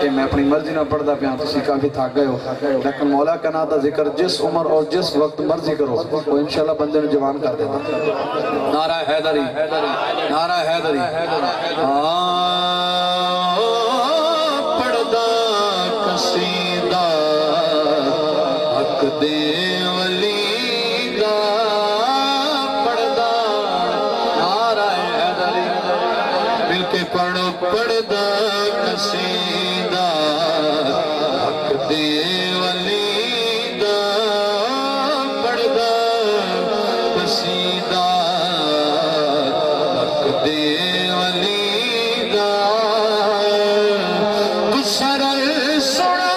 بیٹھے میں اپنی مرضی نہ پڑھدا پیا تسی کافی تھک گئے ہو لیکن مولا کا نام دا ذکر جس عمر اور جس وقت مرضی کرو وہ انشاءاللہ بندے نے جوان کر دیتا نعرہ حیدری نعرہ حیدری پڑھدا قصیدہ حق دے ولی دا پڑھدا نعرہ حیدری مل کے پڑھو پڑھدا قصیدہ حق دے ولی دا پڑھدا قصیدہ حق دے ولی دا گسرل سنا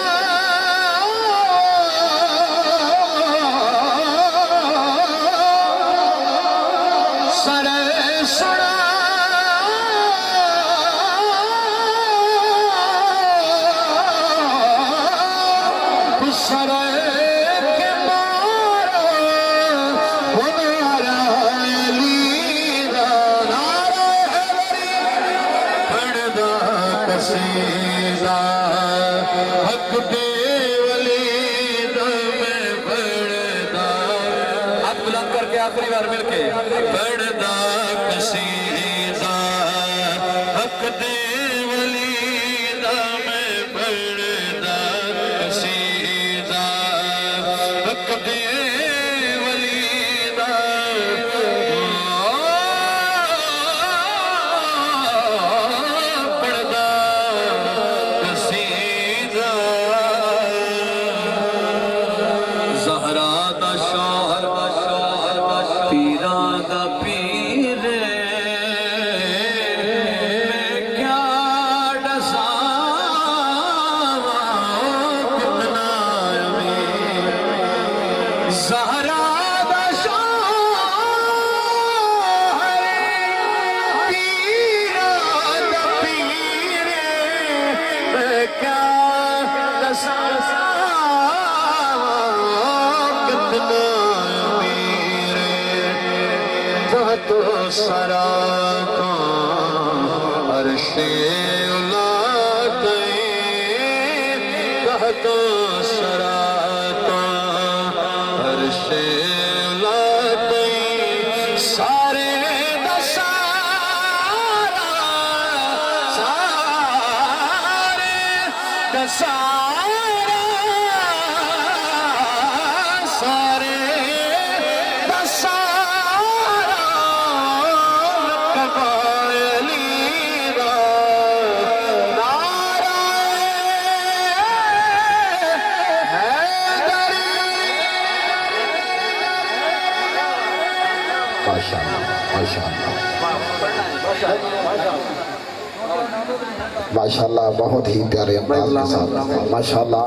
سرل سنا سرے کے مارا وہ نعرہ علی دا نعرہ حیدری پڑھدا قصیدہ حق دے ولی دا میں پڑھدا ہاتھ بلند کر کے آخری بار مل کے پڑھدا قصیدہ حق دے ولی دا میں پڑھدا قصیدہ حق دے ولی دا پڑھدا قصیدہ زہرا دا شوہر پیراں دا پیر میں کیا ڈساواں کتنا امیر زہرا دا شوہر پیراں دا پیر میں کیا ڈساواں کتنا امیر تو سرا عرش اولا تو سرا عرش اولا سارے دسارا سارے دسارا سارے دسارا ماشاءاللہ بہت ہی پیارے انداز کے ساتھ ماشاءاللہ